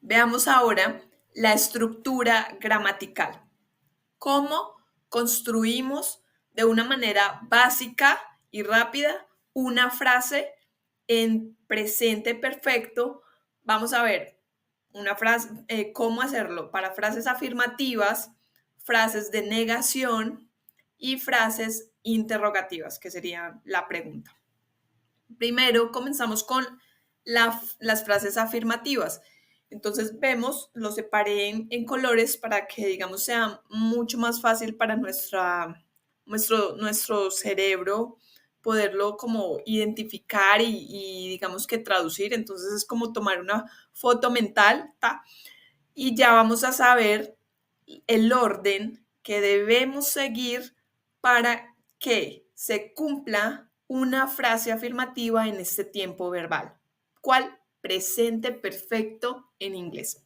Veamos ahora la estructura gramatical. ¿Cómo construimos de una manera básica y rápida una frase en presente perfecto? Vamos a ver una frase, cómo hacerlo para frases afirmativas, frases de negación y frases interrogativas, que sería la pregunta. Primero comenzamos con las frases afirmativas. Entonces vemos, lo separé en colores para que, digamos, sea mucho más fácil para nuestro cerebro poderlo como identificar y digamos que traducir. Entonces es como tomar una foto mental, ¿ta? Y ya vamos a saber el orden que debemos seguir para que se cumpla una frase afirmativa en este tiempo verbal. ¿Cuál? Presente perfecto en inglés.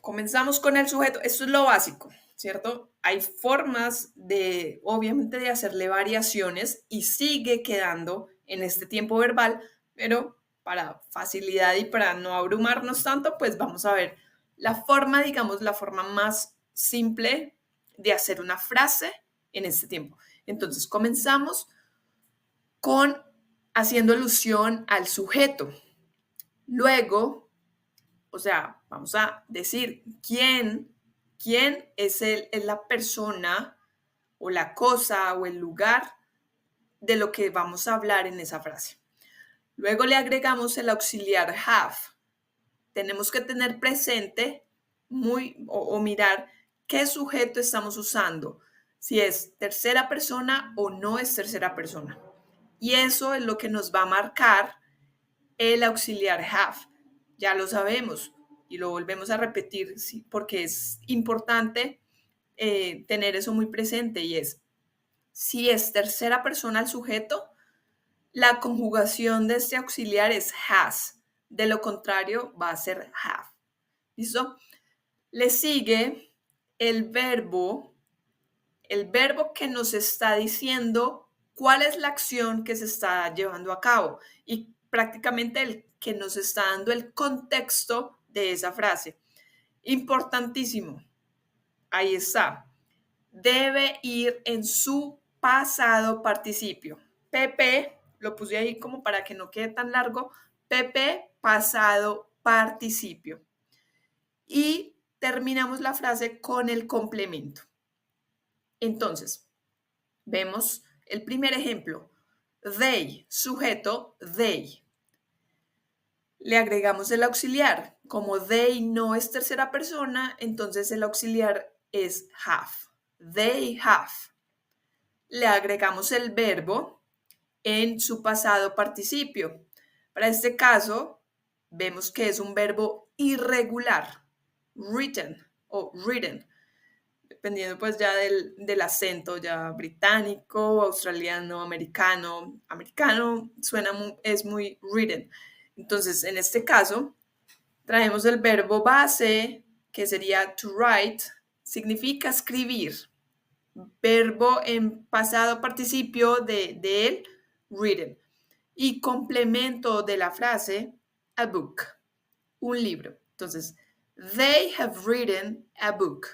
Comenzamos con el sujeto. Esto es lo básico, ¿cierto? Hay formas de, obviamente, de hacerle variaciones y sigue quedando en este tiempo verbal, pero para facilidad y para no abrumarnos tanto, pues vamos a ver la forma, digamos, la forma más simple de hacer una frase en este tiempo. Entonces, comenzamos con haciendo alusión al sujeto. Luego, o sea, vamos a decir quién es la persona o la cosa o el lugar de lo que vamos a hablar en esa frase. Luego le agregamos el auxiliar have. Tenemos que tener presente o mirar qué sujeto estamos usando, si es tercera persona o no es tercera persona. Y eso es lo que nos va a marcar el auxiliar have. Ya lo sabemos y lo volvemos a repetir porque es importante tener eso muy presente y es, si es tercera persona el sujeto, la conjugación de este auxiliar es has. De lo contrario, va a ser have. ¿Listo? Le sigue el verbo que nos está diciendo cuál es la acción que se está llevando a cabo y prácticamente el que nos está dando el contexto de esa frase. Importantísimo. Ahí está. Debe ir en su pasado participio. PP, lo puse ahí como para que no quede tan largo. PP, pasado participio. Y terminamos la frase con el complemento. Entonces, vemos el primer ejemplo. They, sujeto, they. Le agregamos el auxiliar. Como they no es tercera persona, entonces el auxiliar es have. They have. Le agregamos el verbo en su pasado participio. Para este caso, vemos que es un verbo irregular. Written o written, dependiendo pues ya del acento ya británico, australiano, americano. Americano es muy written. Entonces, en este caso, traemos el verbo base, que sería to write, significa escribir. Verbo en pasado participio de él, written. Y complemento de la frase, a book, un libro. Entonces, they have written a book.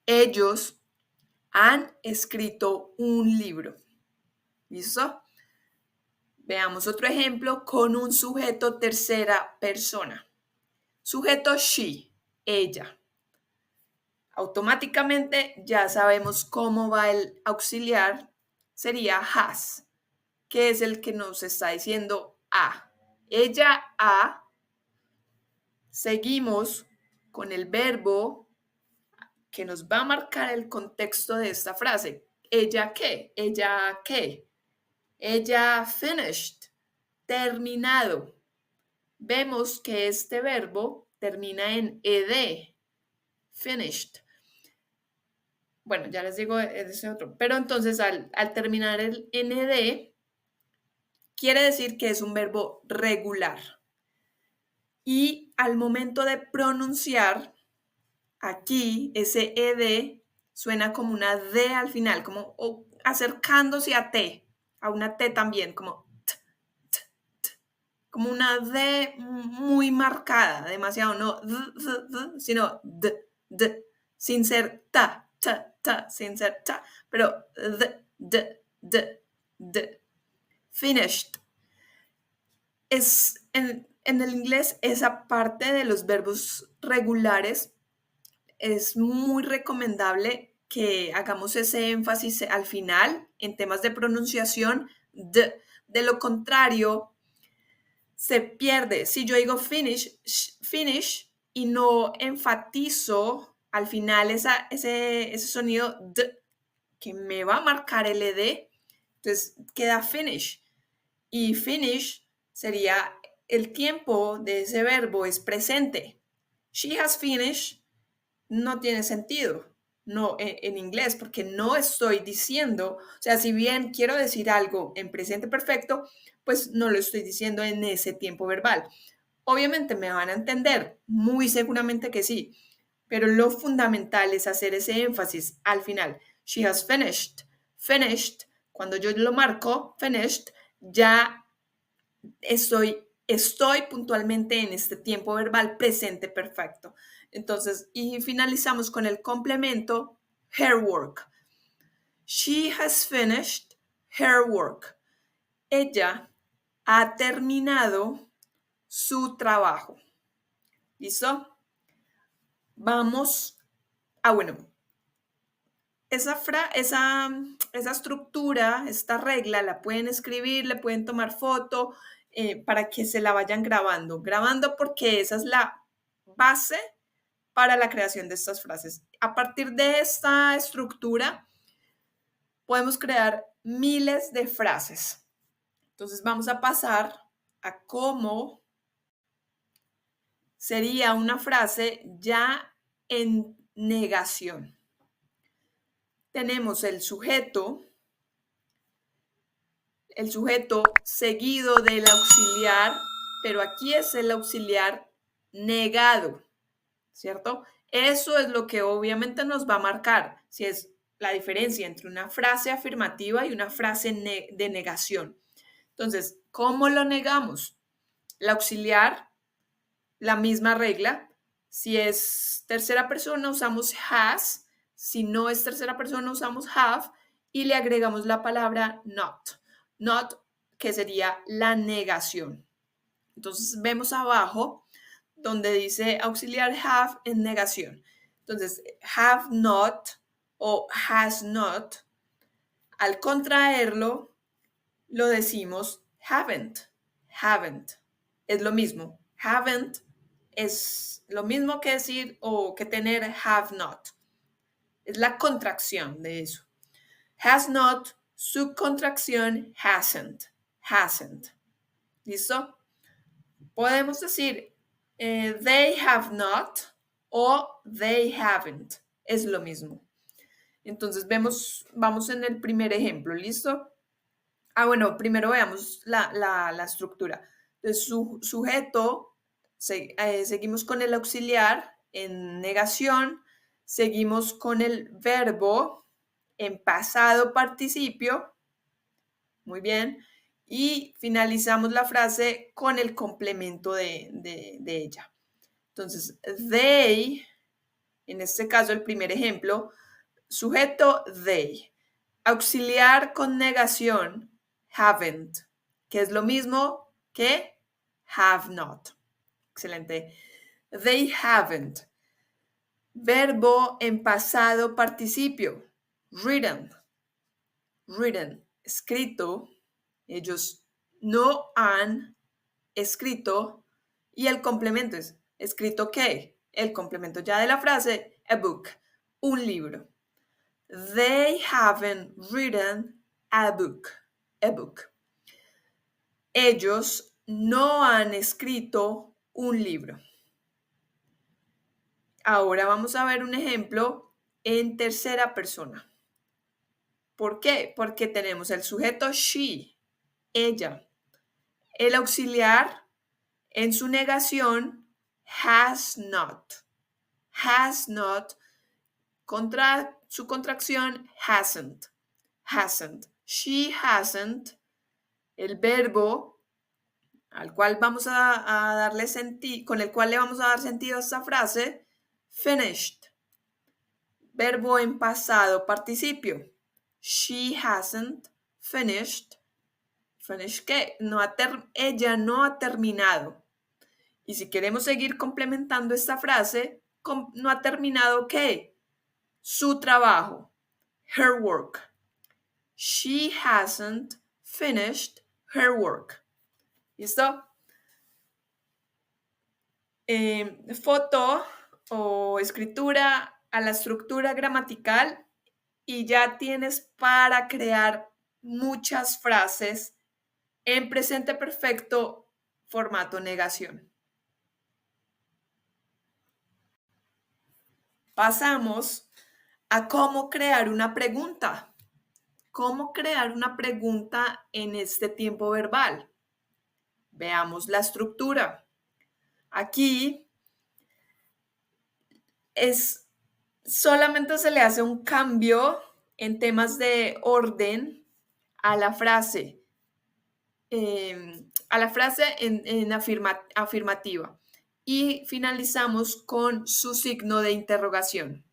Ellos han escrito un libro. ¿Listo? Veamos otro ejemplo con un sujeto tercera persona. Sujeto she, ella. Automáticamente ya sabemos cómo va el auxiliar. Sería has, que es el que nos está diciendo a. Ella ha. Seguimos con el verbo que nos va a marcar el contexto de esta frase. ¿Ella qué? ¿Ella qué? Ella finished, terminado. Vemos que este verbo termina en ed, finished. Bueno, ya les digo ese otro. Pero entonces al terminar el nd, quiere decir que es un verbo regular. Y al momento de pronunciar, aquí ese ed suena como una d al final, como acercándose a t, a una t también, como t, t, t. como una D muy marcada, demasiado, no sino sin ser sin ser ta, pero finished. Es en el inglés esa parte de los verbos regulares es muy recomendable que hagamos ese énfasis al final en temas de pronunciación. De lo contrario, se pierde. Si yo digo finish y no enfatizo al final ese sonido que me va a marcar el ed, entonces queda finish. Y finish sería el tiempo de ese verbo es presente. She has finished no tiene sentido no en inglés porque no estoy diciendo, o sea, si bien quiero decir algo en presente perfecto, pues no lo estoy diciendo en ese tiempo verbal. Obviamente me van a entender, muy seguramente que sí, pero lo fundamental es hacer ese énfasis al final. She has finished. Finished, cuando yo lo marco, finished, ya estoy puntualmente en este tiempo verbal presente perfecto. Entonces, y finalizamos con el complemento her work. She has finished her work. Ella ha terminado su trabajo. ¿Listo? Vamos bueno, esa estructura, esta regla, la pueden escribir, le pueden tomar foto para que se la vayan grabando. Grabando porque esa es la base para la creación de estas frases. A partir de esta estructura, podemos crear miles de frases. Entonces vamos a pasar a cómo sería una frase ya en negación. Tenemos el sujeto seguido del auxiliar, pero aquí es el auxiliar negado, ¿cierto? Eso es lo que obviamente nos va a marcar si es la diferencia entre una frase afirmativa y una frase de negación. Entonces, ¿cómo lo negamos? El auxiliar, la misma regla. Si es tercera persona, usamos has. Si no es tercera persona, usamos have. Y le agregamos la palabra not. Not, que sería la negación. Entonces, vemos abajo donde dice auxiliar have en negación. Entonces, have not o has not, al contraerlo, lo decimos haven't. Haven't. Es lo mismo. Haven't es lo mismo que decir o que tener have not. Es la contracción de eso. Has not, su contracción hasn't. Hasn't. ¿Listo? Podemos decir they have not o they haven't. Es lo mismo. Entonces vamos en el primer ejemplo, ¿listo? Bueno, primero veamos la estructura. Entonces, sujeto, seguimos con el auxiliar en negación, seguimos con el verbo en pasado participio, muy bien, y finalizamos la frase con el complemento de ella. Entonces, they, en este caso el primer ejemplo, sujeto they, auxiliar con negación, haven't, que es lo mismo que have not. Excelente. They haven't. Verbo en pasado participio, written. Written, escrito. Ellos no han escrito. Y el complemento es, ¿escrito qué? El complemento ya de la frase, a book, un libro. They haven't written a book. A book. Ellos no han escrito un libro. Ahora vamos a ver un ejemplo en tercera persona. ¿Por qué? Porque tenemos el sujeto she, ella. El auxiliar en su negación has not. Has not contra su contracción hasn't. Hasn't. She hasn't. El verbo al cual vamos a darle sentido, con el cual le vamos a dar sentido a esta frase, finished. Verbo en pasado participio. She hasn't finished. ¿Finished qué? Ella no ha terminado. Y si queremos seguir complementando esta frase, ¿no ha terminado qué? Su trabajo. Her work. She hasn't finished her work. ¿Listo? Foto o escritura a la estructura gramatical y ya tienes para crear muchas frases en presente perfecto, formato negación. Pasamos a cómo crear una pregunta. ¿Cómo crear una pregunta en este tiempo verbal? Veamos la estructura. Aquí solamente se le hace un cambio en temas de orden a la frase. En afirmativa. Y finalizamos con su signo de interrogación.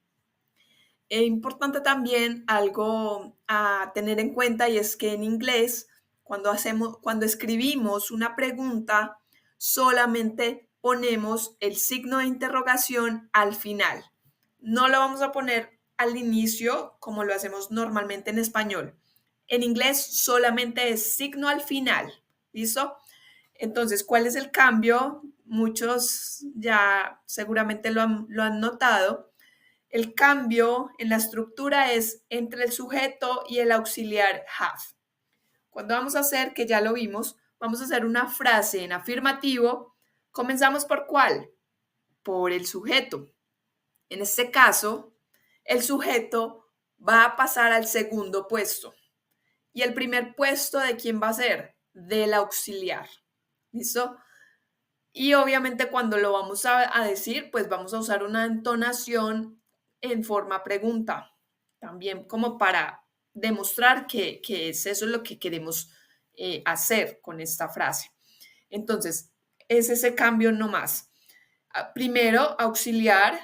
Es importante también algo a tener en cuenta y es que en inglés, cuando escribimos una pregunta, solamente ponemos el signo de interrogación al final. No lo vamos a poner al inicio como lo hacemos normalmente en español. En inglés solamente es signo al final. ¿Listo? Entonces, ¿cuál es el cambio? Muchos ya seguramente lo han notado. El cambio en la estructura es entre el sujeto y el auxiliar have. Cuando vamos a hacer, que ya lo vimos, vamos a hacer una frase en afirmativo. ¿Comenzamos por cuál? Por el sujeto. En este caso, el sujeto va a pasar al segundo puesto. ¿Y el primer puesto de quién va a ser? Del auxiliar. ¿Listo? Y obviamente cuando lo vamos a decir, pues vamos a usar una entonación en forma pregunta, también como para demostrar que es eso lo que queremos hacer con esta frase. Entonces, es ese cambio no más. Primero, auxiliar,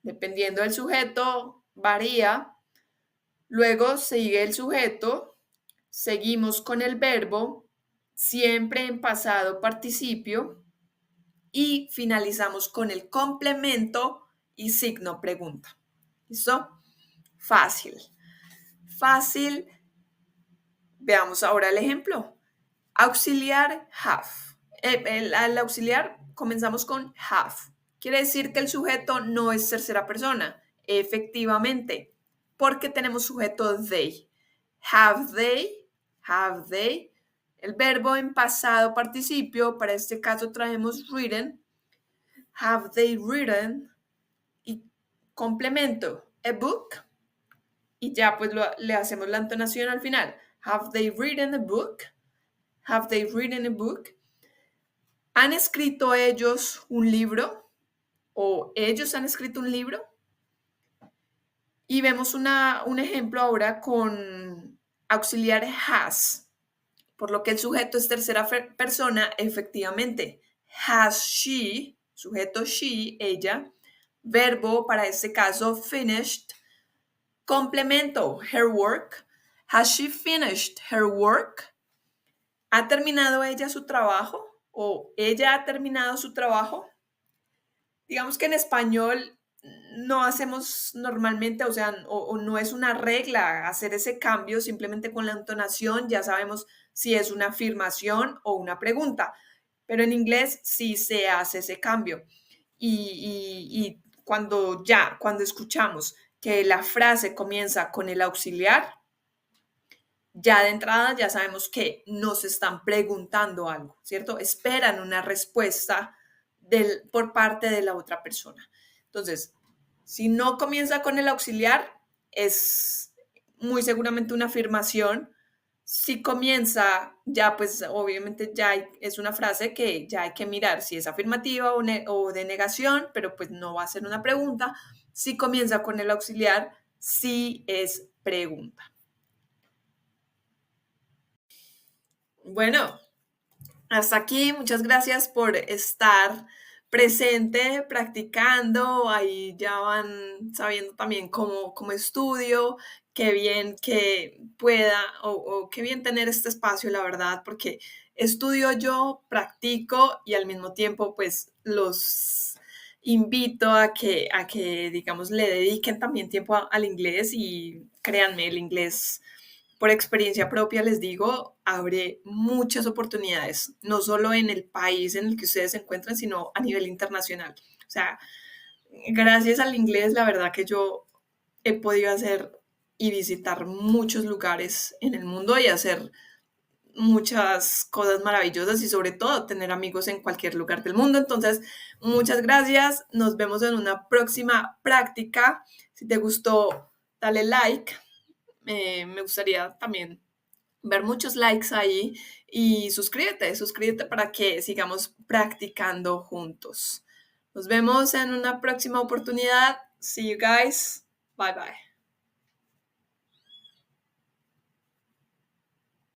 dependiendo del sujeto, varía. Luego sigue el sujeto, seguimos con el verbo, siempre en pasado participio, y finalizamos con el complemento y signo pregunta. ¿Listo? Fácil. Fácil. Veamos ahora el ejemplo. Auxiliar have. Al auxiliar comenzamos con have. Quiere decir que el sujeto no es tercera persona. Efectivamente, porque tenemos sujeto they. Have they, have they. El verbo en pasado participio, para este caso traemos written. Have they written? Y complemento, a book. Y ya pues le hacemos la entonación al final. Have they written a book? Have they written a book? ¿Han escrito ellos un libro? ¿O ellos han escrito un libro? Y vemos un ejemplo ahora con auxiliar has, por lo que el sujeto es tercera persona, efectivamente. Has she, sujeto she, ella, verbo para este caso finished, complemento her work. Has she finished her work? ¿Ha terminado ella su trabajo? ¿O ella ha terminado su trabajo? Digamos que en español no hacemos normalmente, o no es una regla hacer ese cambio, simplemente con la entonación ya sabemos si es una afirmación o una pregunta, pero en inglés sí se hace ese cambio. Y cuando escuchamos que la frase comienza con el auxiliar, ya de entrada ya sabemos que nos están preguntando algo, ¿cierto? Esperan una respuesta por parte de la otra persona. Entonces, si no comienza con el auxiliar, es muy seguramente una afirmación. Si comienza, ya pues obviamente es una frase que ya hay que mirar si es afirmativa o de negación, pero pues no va a ser una pregunta. Si comienza con el auxiliar, sí es pregunta. Bueno, Hasta aquí, muchas gracias por estar presente, practicando. Ahí ya van sabiendo también cómo estudio. Qué bien que pueda o qué bien tener este espacio, la verdad, porque estudio yo, practico y al mismo tiempo pues los invito a que digamos, le dediquen también tiempo al inglés y créanme, el inglés por experiencia propia les digo, abre muchas oportunidades, no solo en el país en el que ustedes se encuentran, sino a nivel internacional. O sea, gracias al inglés, la verdad que yo he podido hacer y visitar muchos lugares en el mundo y hacer muchas cosas maravillosas y sobre todo tener amigos en cualquier lugar del mundo. Entonces, muchas gracias. Nos vemos en una próxima práctica. Si te gustó, dale like. Me gustaría también ver muchos likes ahí y suscríbete para que sigamos practicando juntos. Nos vemos en una próxima oportunidad. See you guys. Bye bye.